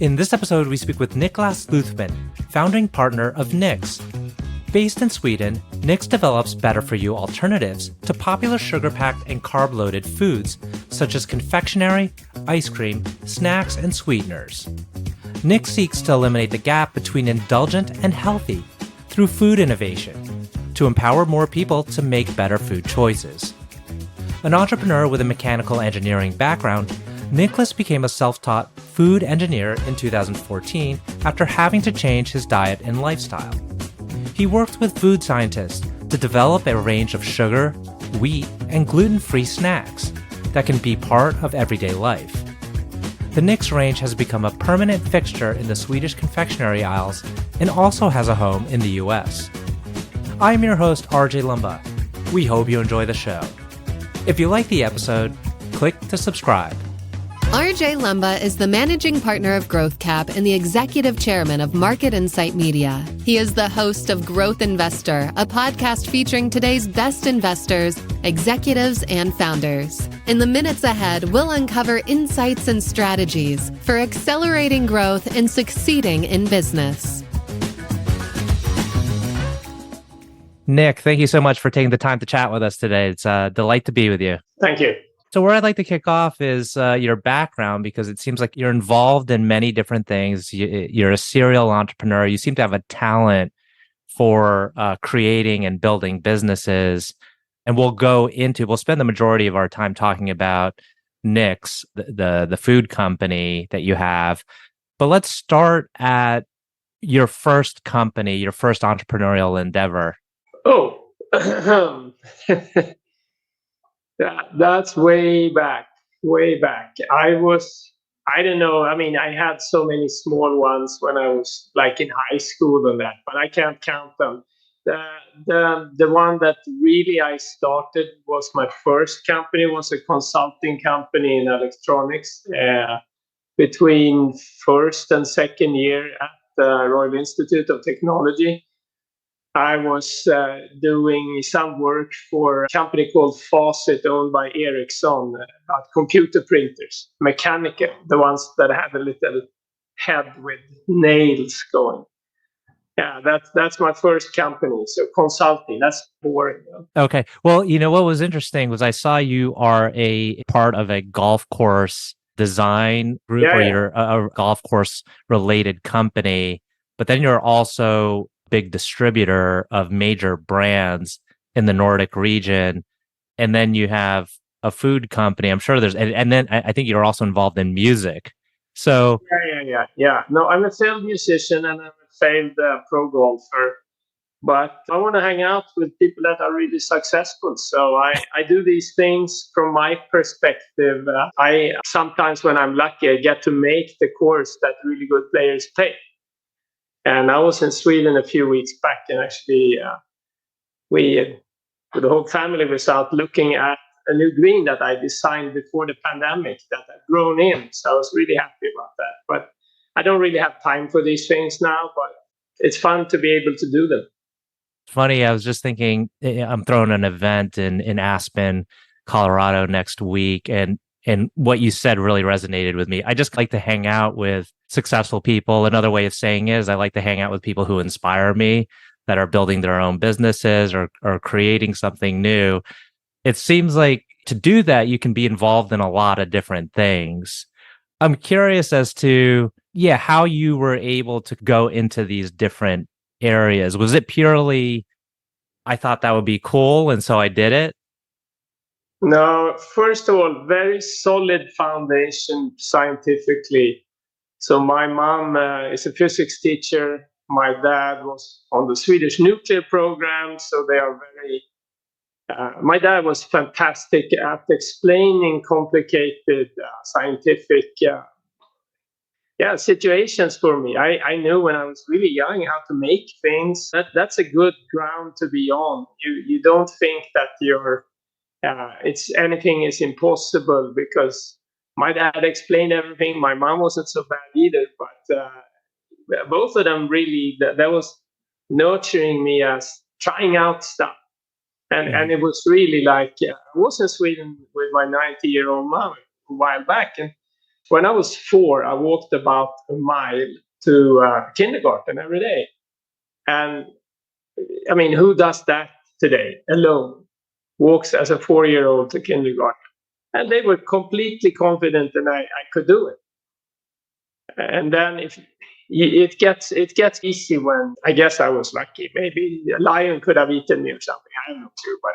In this episode, we speak with Niclas Luthman, founding partner of Nix. Based in Sweden, Nix develops better-for-you alternatives to popular sugar-packed and carb-loaded foods, such as confectionery, ice cream, snacks, and sweeteners. Nix seeks to eliminate the gap between indulgent and healthy through food innovation, to empower more people to make better food choices. An entrepreneur with a mechanical engineering background, Niclas became a self-taught food engineer in 2014 after having to change his diet and lifestyle. He worked with food scientists to develop a range of sugar, wheat, and gluten-free snacks that can be part of everyday life. The Nix range has become a permanent fixture in the Swedish confectionery aisles and also has a home in the US. I'm your host, RJ Lumba. We hope you enjoy the show. If you like the episode, click to subscribe. RJ Lumba is the managing partner of GrowthCap and the executive chairman of Market Insight Media. He is the host of Growth Investor, a podcast featuring today's best investors, executives, and founders. In the minutes ahead, we'll uncover insights and strategies for accelerating growth and succeeding in business. Nick, thank you so much for taking the time to chat with us today. It's a delight to be with you. Thank you. So where I'd like to kick off is your background, because it seems like you're involved in many different things. You're a serial entrepreneur. You seem to have a talent for creating and building businesses. And we'll spend the majority of our time talking about Nix, the food company that you have. But let's start at your first company, your first entrepreneurial endeavor. Oh, that's way back. I don't know. I mean, I had so many small ones when I was like in high school and that, but I can't count them. The one that really I started was my first company, was a consulting company in electronics. Between first and second year at the Royal Institute of Technology, I was doing some work for a company called Faucet, owned by Ericsson, about computer printers, mechanical, the ones that had a little head with nails going. Yeah, that's my first company. So consulting, that's boring. Okay. Well, what was interesting was I saw you are a part of a golf course design group, or you're a golf course related company, but then you're also big distributor of major brands in the Nordic region. And then you have a food company. I'm sure and then I think you're also involved in music. So Yeah. No, I'm a failed musician and I'm a failed pro golfer, but I want to hang out with people that are really successful. So I do these things from my perspective. I sometimes, when I'm lucky, I get to make the course that really good players play. And I was in Sweden a few weeks back, and actually the whole family was out looking at a new green that I designed before the pandemic that had grown in. So I was really happy about that. But I don't really have time for these things now, but it's fun to be able to do them. Funny, I was just thinking, I'm throwing an event in Aspen, Colorado next week, and what you said really resonated with me. I just like to hang out with successful people. Another way of saying is I like to hang out with people who inspire me, that are building their own businesses or creating something new. It seems like to do that, you can be involved in a lot of different things. I'm curious as to, how you were able to go into these different areas. Was it purely, I thought that would be cool, and so I did it? No, first of all, very solid foundation scientifically. So my mom is a physics teacher. My dad was on the Swedish nuclear program. So they are very... my dad was fantastic at explaining complicated scientific situations for me. I knew when I was really young how to make things. That's a good ground to be on. You don't think that anything is impossible, because my dad explained everything. My mom wasn't so bad either, but both of them really, that was nurturing me as trying out stuff. And it was really like, I was in Sweden with my 90-year-old mom a while back, and When I was 4, I walked about a mile to kindergarten every day. And I mean, who does that today alone? Walks as a 4-year-old to kindergarten. And they were completely confident that I could do it. And then if it gets easy when I guess I was lucky. Maybe a lion could have eaten me or something. I have no clue, but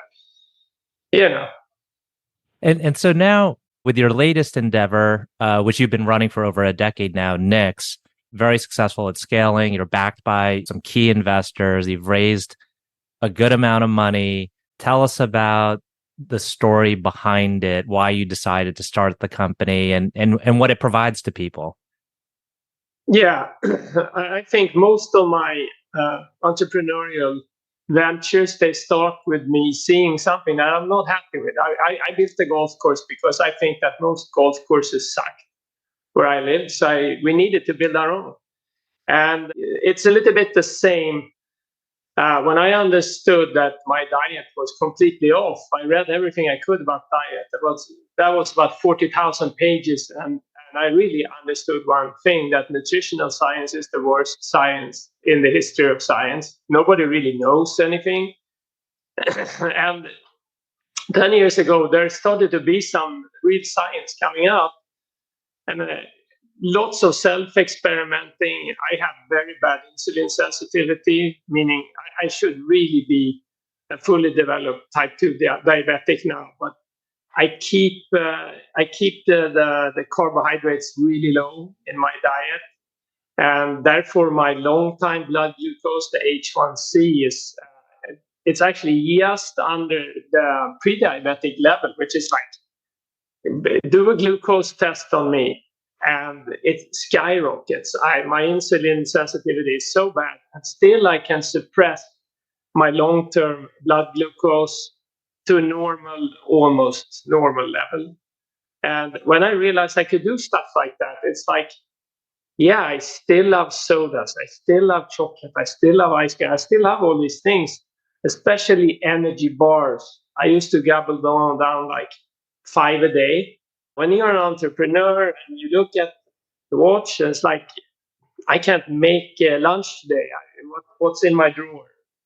you know. And so now with your latest endeavor, which you've been running for over a decade now, Nix, very successful at scaling. You're backed by some key investors. You've raised a good amount of money. Tell us about the story behind it, why you decided to start the company and what it provides to people. Yeah, I think most of my entrepreneurial ventures, they start with me seeing something that I'm not happy with. I built a golf course because I think that most golf courses suck where I live. So we needed to build our own. And it's a little bit the same. When I understood that my diet was completely off, I read everything I could about diet. That was about 40,000 pages, and I really understood one thing: that nutritional science is the worst science in the history of science. Nobody really knows anything. And 10 years ago, there started to be some real science coming out, and lots of self-experimenting. I have very bad insulin sensitivity, meaning I should really be a fully developed type 2 diabetic now. But I keep the carbohydrates really low in my diet, and therefore my long-time blood glucose, the H1C, is it's actually just under the pre-diabetic level, which is like, do a glucose test on me and it skyrockets. My insulin sensitivity is so bad, and still I can suppress my long-term blood glucose to a normal, almost normal level. And when I realized I could do stuff like that, it's like, yeah, I still love sodas, I still love chocolate, I still love ice cream, I still love all these things, especially energy bars. I used to gobble down like 5 a day. When you're an entrepreneur and you look at the watch, it's like, I can't make lunch today. What's in my drawer?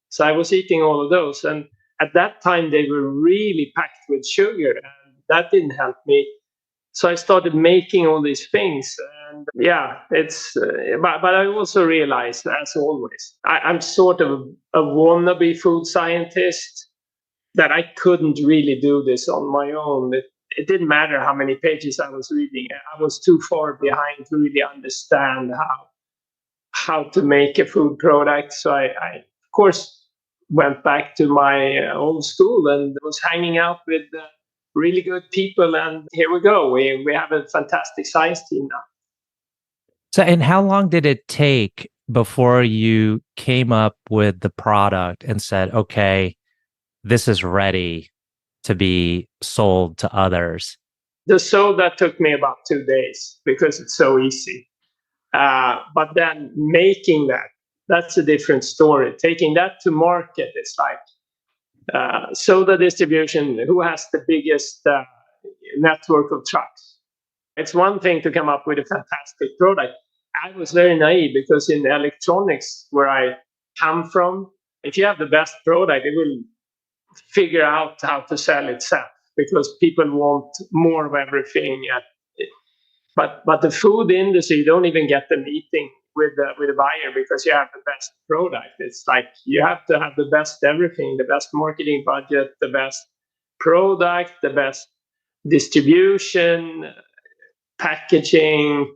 So I was eating all of those. And at that time, they were really packed with sugar, and that didn't help me. So I started making all these things. And yeah, but I also realized, as always, I'm sort of a wannabe food scientist, that I couldn't really do this on my own. It didn't matter how many pages I was reading. I was too far behind to really understand how to make a food product. So I of course, went back to my old school and was hanging out with really good people. And here we go. We have a fantastic science team now. So, and how long did it take before you came up with the product and said, okay, this is ready to be sold to others? The soda took me about 2 days because it's so easy. But then making that's a different story. Taking that to market, it's like soda distribution. Who has the biggest network of trucks? It's one thing to come up with a fantastic product. I was very naive because in electronics, where I come from, if you have the best product, it will figure out how to sell itself because people want more of everything. But the food industry, you don't even get the meeting with the buyer because you have the best product. It's like you have to have the best everything, the best marketing budget, the best product, the best distribution, packaging.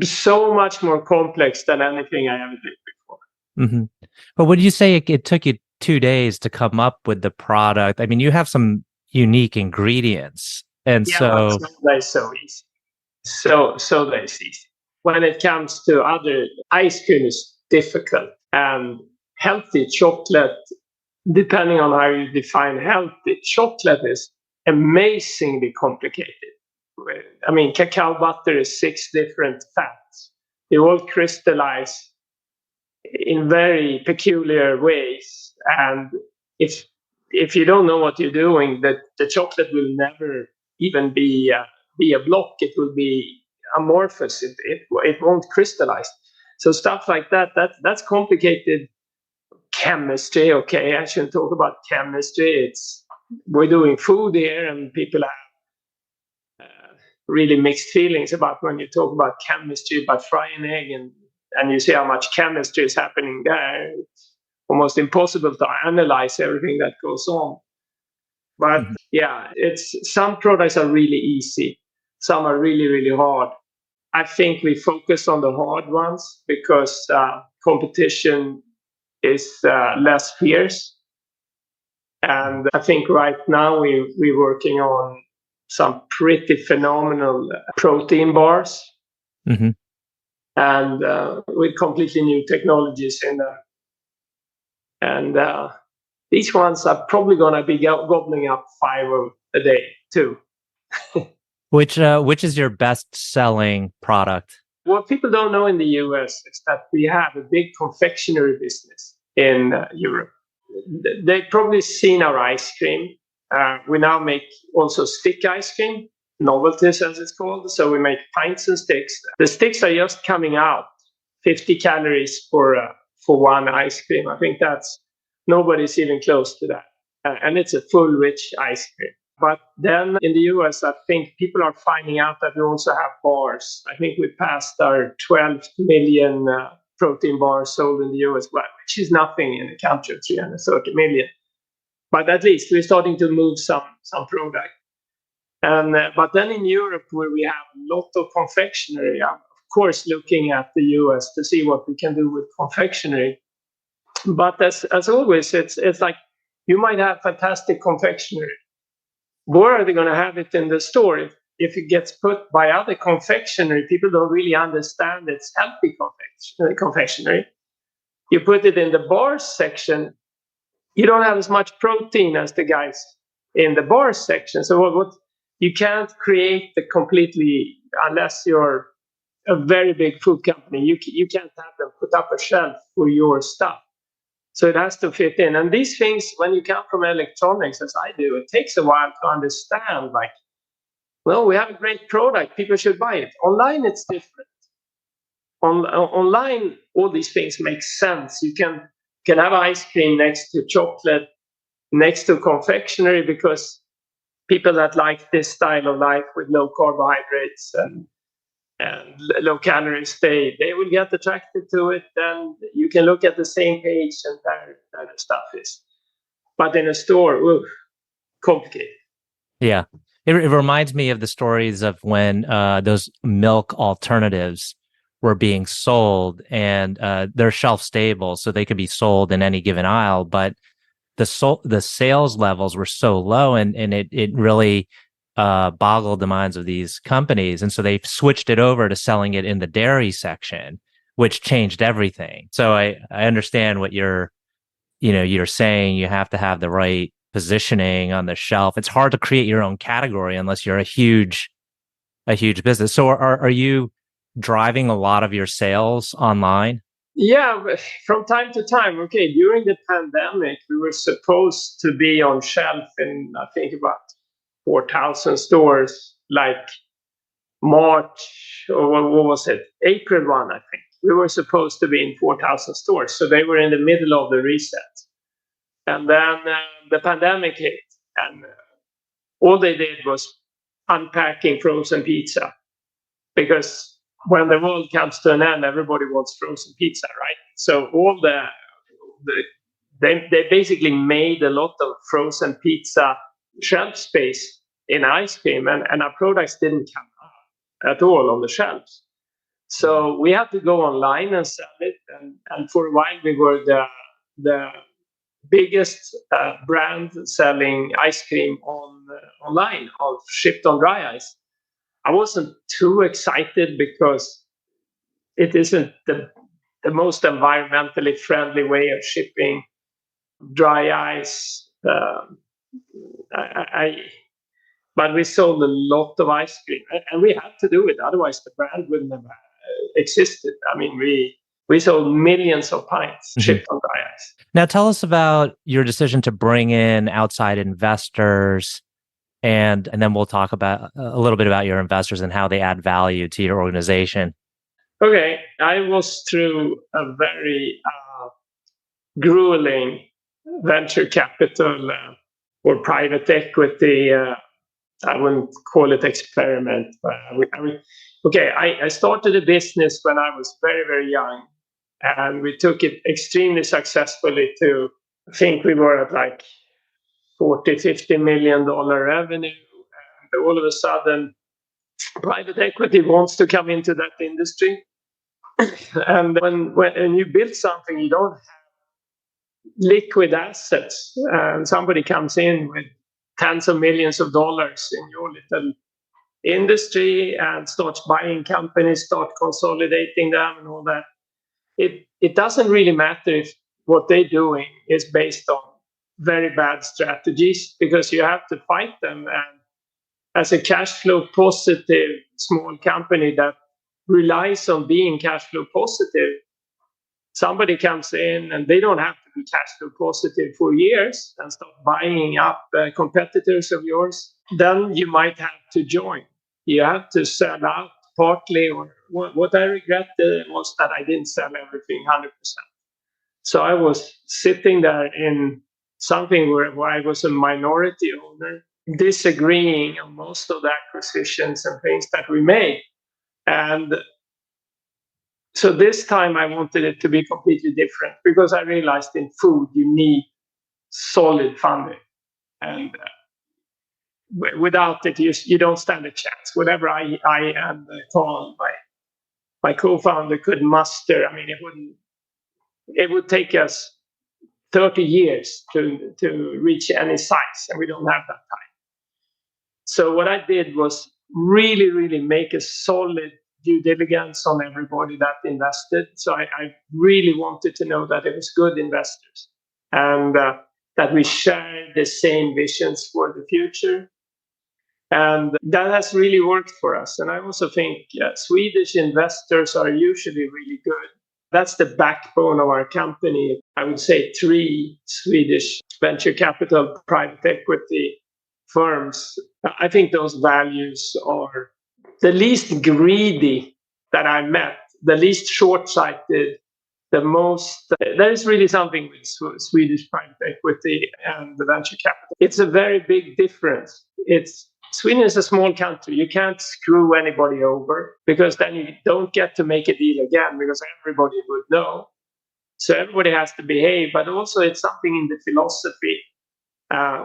So much more complex than anything I ever did before. Mm-hmm. But would you say it took you 2 days to come up with the product? I mean, you have some unique ingredients. And Yeah, so that's so easy. So that's easy. When it comes to other, ice cream is difficult, and healthy chocolate, depending on how you define healthy, chocolate is amazingly complicated. I mean, cacao butter is 6 different fats. They all crystallize in very peculiar ways, and if you don't know what you're doing, the chocolate will never even be be a block. It will be amorphous. It won't crystallize. So stuff like that, that's complicated chemistry. Okay, I shouldn't talk about chemistry. We're doing food here, and people have really mixed feelings about when you talk about chemistry, about frying an egg, and you see how much chemistry is happening there. It's almost impossible to analyze everything that goes on. But yeah, some products are really easy. Some are really, really hard. I think we focus on the hard ones because competition is less fierce. And I think right now we're working on some pretty phenomenal protein bars, and with completely new technologies in there. And these ones are probably going to be gobbling up 5 a day too. Which is your best-selling product? What people don't know in the US is that we have a big confectionery business in Europe. They've probably seen our ice cream. We now make also stick ice cream, novelties as it's called. So we make pints and sticks. The sticks are just coming out, 50 calories for one ice cream. I think nobody's even close to that. And it's a full, rich ice cream. But then in the US, I think people are finding out that we also have bars. I think we passed our 12 million protein bars sold in the US, which is nothing in a country of 330 million. But at least we're starting to move some product. And but then in Europe, where we have a lot of confectionery, I'm of course looking at the US to see what we can do with confectionery. But as always, it's like you might have fantastic confectionery. Where are they going to have it in the store? If it gets put by other confectionery, people don't really understand it's healthy confectionery. You put it in the bars section, you don't have as much protein as the guys in the bars section. So what you can't create the completely, unless you're a very big food company, you can't have them put up a shelf for your stuff. So it has to fit in. And these things, when you come from electronics, as I do, it takes a while to understand, like, well, we have a great product. People should buy it. Online, it's different. Online, all these things make sense. You can have ice cream next to chocolate, next to confectionery, because people that like this style of life with low carbohydrates and low calories, they will get attracted to it. Then you can look at the same page and there the stuff is. But in a store, complicated. Yeah. It reminds me of the stories of when those milk alternatives were being sold, and they're shelf stable, so they could be sold in any given aisle. But the sales levels were so low, and it really boggled the minds of these companies. And so they switched it over to selling it in the dairy section, which changed everything. So I understand what you're saying. You have to have the right positioning on the shelf. It's hard to create your own category unless you're a huge business. So are you driving a lot of your sales online? Yeah, from time to time. Okay, during the pandemic, we were supposed to be on shelf in, I think, about 4,000 stores, like March, or what was it? April 1, I think. We were supposed to be in 4,000 stores. So they were in the middle of the reset. And then the pandemic hit, and all they did was unpacking frozen pizza. Because when the world comes to an end, everybody wants frozen pizza, right? So all they basically made a lot of frozen pizza shelf space in ice cream, and our products didn't come out at all on the shelves. So we had to go online and sell it, and for a while we were the biggest brand selling ice cream online, shipped on dry ice. I wasn't too excited because it isn't the most environmentally friendly way of shipping dry ice. But we sold a lot of ice cream, and we had to do it. Otherwise, the brand wouldn't have existed. I mean, we sold millions of pints shipped on dry ice. Now, tell us about your decision to bring in outside investors and then we'll talk about a little bit about your investors and how they add value to your organization. Okay, I was through a very grueling venture capital or private equity. I wouldn't call it experiment, but I started a business when I was very, very young, and we took it extremely successfully to, I think we were at like 40, $50 million revenue. And all of a sudden, private equity wants to come into that industry. And when you build something, you don't have liquid assets, and somebody comes in with tens of millions of dollars in your little industry and starts buying companies, start consolidating them and all that. It doesn't really matter if what they're doing is based on very bad strategies, because you have to fight them. And as a cash flow positive small company that relies on being cash flow positive, somebody comes in and they don't have to be cash flow positive for years and start buying up competitors of yours, then you might have to join. You have to sell out partly, or what I regret was that I didn't sell everything 100%. So I was sitting there in something where I was a minority owner, disagreeing on most of the acquisitions and things that we made. And so this time I wanted it to be completely different, because I realized in food you need solid funding. And without it, you don't stand a chance. Whatever I and Carl, my co-founder, could muster, I mean, it would take us 30 years to reach any size, and we don't have that time. So what I did was really, really make a solid due diligence on everybody that invested. So I really wanted to know that it was good investors, and that we shared the same visions for the future. And that has really worked for us. And I also think Swedish investors are usually really good. That's the backbone of our company. I would say 3 Swedish venture capital private equity firms. I think those values are the least greedy that I met, the least short-sighted, the most. There is really something with Swedish private equity and the venture capital. It's a very big difference. Sweden is a small country. You can't screw anybody over, because then you don't get to make a deal again, because everybody would know. So everybody has to behave, but also it's something in the philosophy.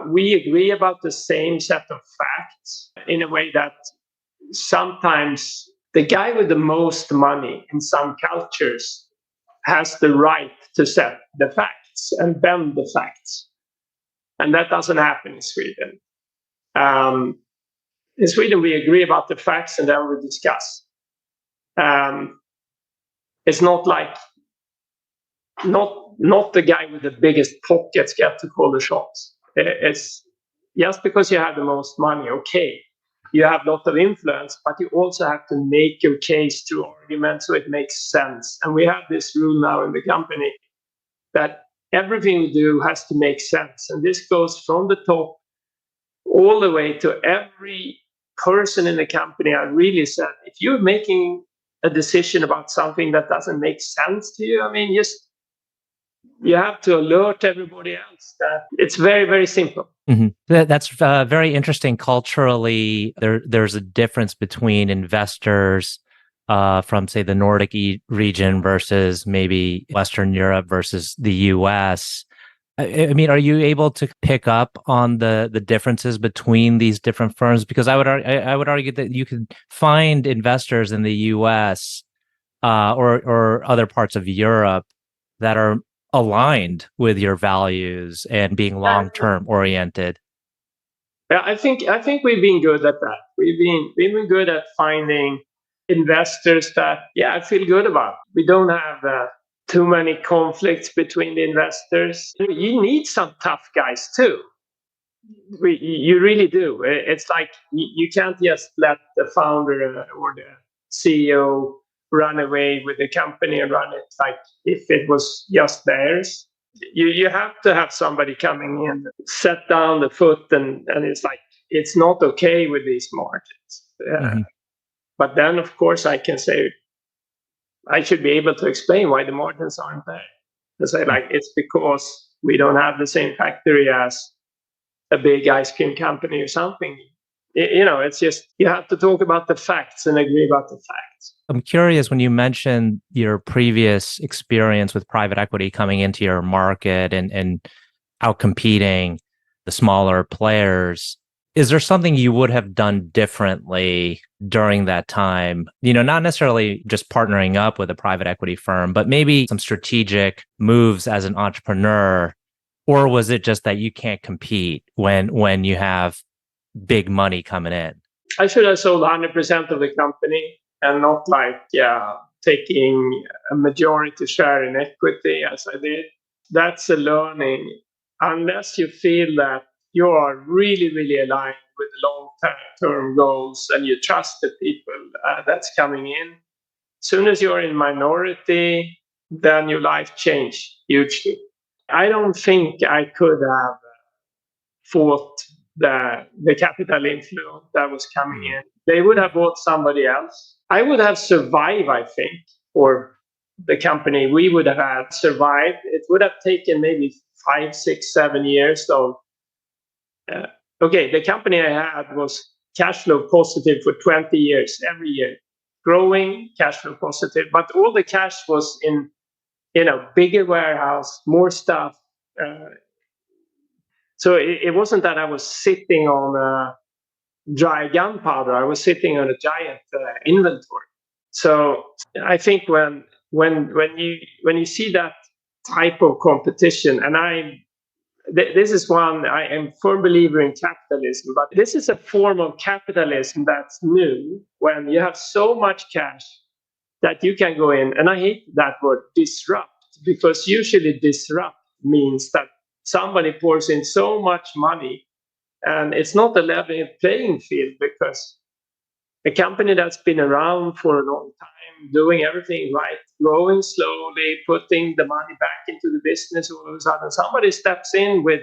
We agree about the same set of facts in a way that sometimes the guy with the most money in some cultures has the right to set the facts and bend the facts. And that doesn't happen in Sweden. In Sweden, we agree about the facts and then we discuss. It's not like not the guy with the biggest pockets get to call the shots. It's just because you have the most money, okay, you have a lot of influence, but you also have to make your case through arguments so it makes sense. And we have this rule now in the company that everything we do has to make sense. And this goes from the top all the way to every person in the company. I really said, if you're making a decision about something that doesn't make sense to you, I mean, you have to alert everybody else that it's very, very simple. Mm-hmm. That's very interesting. Culturally, there's a difference between investors from, say, the Nordic region versus maybe Western Europe versus the US. I mean, are you able to pick up on the differences between these different firms? Because I would argue that you could find investors in the US or other parts of Europe that are aligned with your values and being long-term oriented. Yeah, I think we've been good at that. We've been good at finding investors that I feel good about. We don't have too many conflicts between the investors. You need some tough guys too. You really do. It's like you can't just let the founder or the CEO run away with the company and run it like if it was just theirs. You have to have somebody coming in, set down the foot, and it's like, it's not okay with these margins. But then, of course, I can say I should be able to explain why the margins aren't there. To say like it's because we don't have the same factory as a big ice cream company or something. It's just you have to talk about the facts and agree about the facts. I'm curious, when you mentioned your previous experience with private equity coming into your market and out-competing the smaller players, is there something you would have done differently during that time? Not necessarily just partnering up with a private equity firm, but maybe some strategic moves as an entrepreneur, or was it just that you can't compete when you have big money coming in? I should have sold 100% of the company and not taking a majority share in equity as I did. That's a learning. Unless you feel that you are really, really aligned with long-term goals and you trust the people that's coming in. As soon as you're in minority, then your life changed hugely. I don't think I could have fought the capital inflow that was coming in. They would have bought somebody else. I would have survived, I think, or the company we would have had survived. It would have taken maybe 5, 6, 7 years of the company I had was cash flow positive for 20 years, every year, growing cash flow positive. But all the cash was in, bigger warehouse, more stuff. So it wasn't that I was sitting on dry gunpowder. I was sitting on a giant inventory. So I think when you see that type of competition, and this is one, I am a firm believer in capitalism, but this is a form of capitalism that's new when you have so much cash that you can go in, and I hate that word disrupt, because usually disrupt means that somebody pours in so much money and it's not a level playing field, because a company that's been around for a long time, doing everything right, growing slowly, putting the money back into the business, all of a sudden somebody steps in with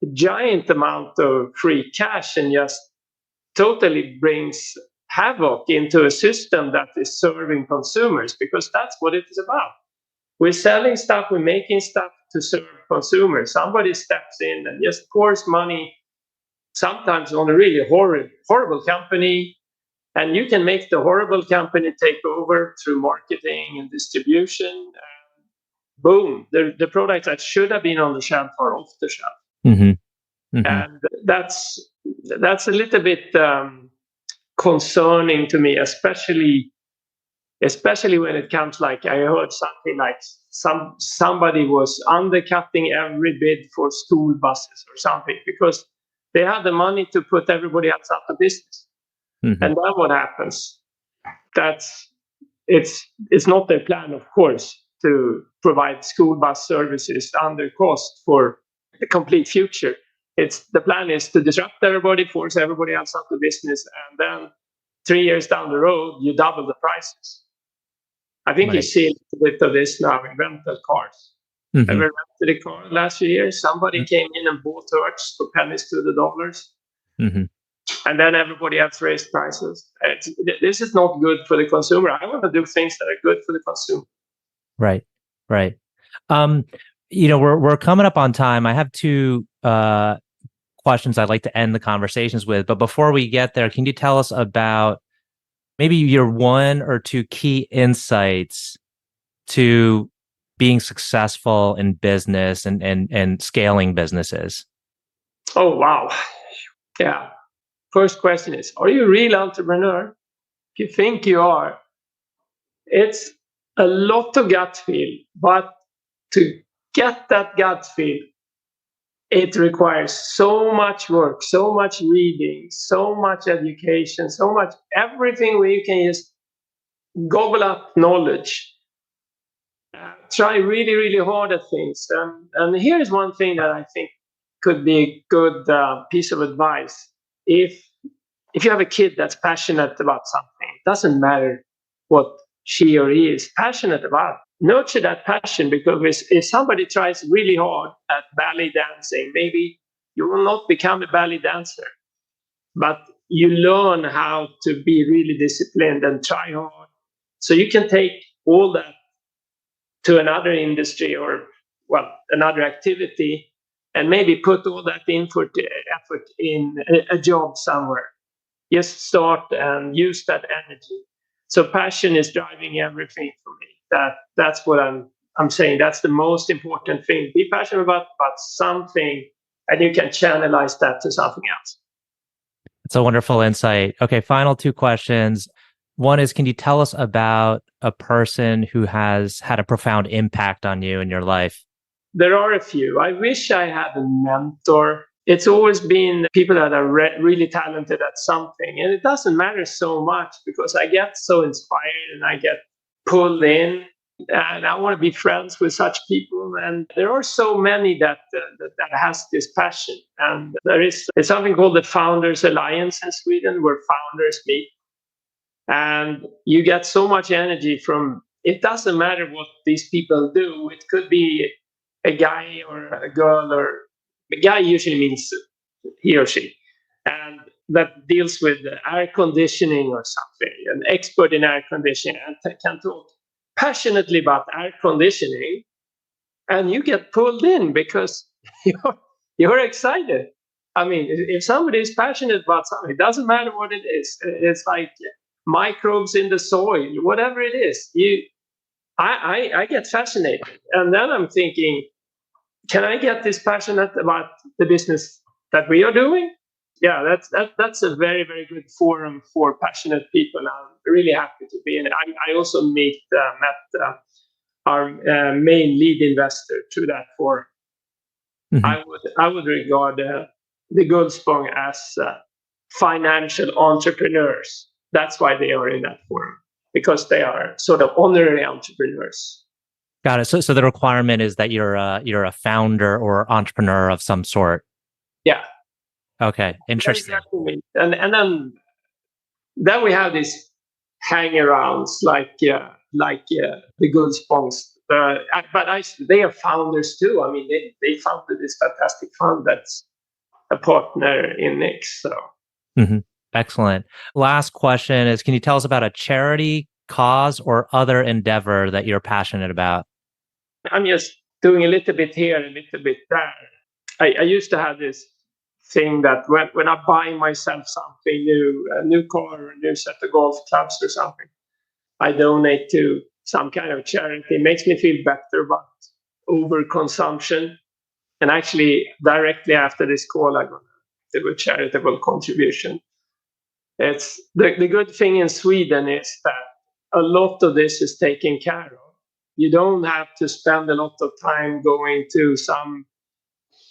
a giant amount of free cash and just totally brings havoc into a system that is serving consumers, because that's what it is about. We're selling stuff, we're making stuff to serve consumers. Somebody steps in and just pours money, sometimes on a really horrible company, and you can make the horrible company take over through marketing and distribution. And boom, the products that should have been on the shelf are off the shelf. Mm-hmm. Mm-hmm. And that's a little bit concerning to me, especially when it comes, like I heard something like somebody was undercutting every bid for school buses or something because they had the money to put everybody else out of business. Mm-hmm. And then what happens? It's not their plan, of course, to provide school bus services under cost for the complete future. The plan is to disrupt everybody, force everybody else out of business, and then 3 years down the road, you double the prices. I think you see a little bit of this now in rental cars. Mm-hmm. Ever rented a car last few years? Somebody came in and bought Hertz for pennies to the dollars. Mm-hmm. And then everybody else raised prices. This is not good for the consumer. I want to do things that are good for the consumer. Right. We're coming up on time. I have two questions I'd like to end the conversations with. But before we get there, can you tell us about maybe your 1 or 2 key insights to being successful in business and scaling businesses? Oh, wow. Yeah. First question is, are you a real entrepreneur? If you think you are, it's a lot of gut feel. But to get that gut feel, it requires so much work, so much reading, so much education, so much everything where you can just gobble up knowledge. Try really, really hard at things. And here's one thing that I think could be a good piece of advice. If you have a kid that's passionate about something, it doesn't matter what she or he is passionate about. Nurture that passion, because if somebody tries really hard at ballet dancing, maybe you will not become a ballet dancer. but you learn how to be really disciplined and try hard. So you can take all that to another industry or, well, another activity, and maybe put all that effort in a job somewhere. Just start and use that energy. So passion is driving everything for me. That's what I'm saying. That's the most important thing. Be passionate about something, and you can channelize that to something else. It's a wonderful insight. Okay, final two questions. One is, can you tell us about a person who has had a profound impact on you in your life? There are a few. I wish I had a mentor. It's always been people that are really talented at something. And it doesn't matter so much because I get so inspired and I get pulled in. And I want to be friends with such people. And there are so many that has this passion. And there's something called the Founders Alliance in Sweden where founders meet. And you get so much energy from, it doesn't matter what these people do. It could be a guy or a girl, or a guy usually means he or she, and that deals with air conditioning or something, an expert in air conditioning, and can talk passionately about air conditioning, and you get pulled in because you're excited. I mean, if somebody is passionate about something, it doesn't matter what it is. It's like microbes in the soil, whatever it is. I get fascinated, and then I'm thinking, can I get this passionate about the business that we are doing? Yeah, that's a very, very good forum for passionate people. I'm really happy to be in it. I also met our main lead investor through that forum. Mm-hmm. I would regard the Guldspång as financial entrepreneurs. That's why they are in that forum, because they are sort of honorary entrepreneurs. Got it. So the requirement is that you're a founder or entrepreneur of some sort. Yeah. Okay. Interesting. Exactly. And then we have these hangarounds like the Guldspångs. But they are founders too. I mean, they founded this fantastic fund that's a partner in Nix. So. Mm-hmm. Excellent. Last question is, can you tell us about a charity, cause, or other endeavor that you're passionate about? I'm just doing a little bit here, a little bit there. I used to have this thing that when I buy myself something new, a new car or a new set of golf clubs or something, I donate to some kind of charity. It makes me feel better about overconsumption. And actually, directly after this call, I'm going to do a charitable contribution. It's the good thing in Sweden is that a lot of this is taken care of. You don't have to spend a lot of time going to some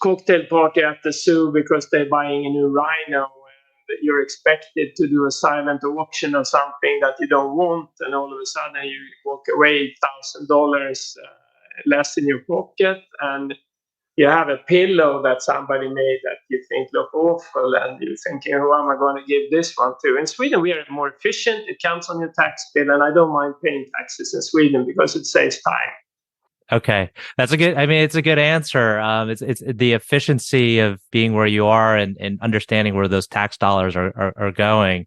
cocktail party at the zoo because they're buying a new rhino, and you're expected to do a silent auction of something that you don't want, and all of a sudden you walk away $1,000 less in your pocket, and you have a pillow that somebody made that you think look awful, and you're thinking, who am I going to give this one to? In Sweden, we are more efficient. It comes on your tax bill, and I don't mind paying taxes in Sweden because it saves time. Okay, it's a good answer. It's the efficiency of being where you are and understanding where those tax dollars are going.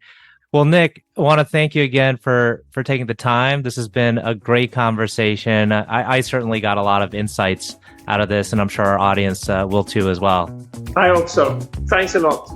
Well, Nick, I want to thank you again for taking the time. This has been a great conversation. I certainly got a lot of insights out of this, and I'm sure our audience will too as well. I hope so. Thanks a lot.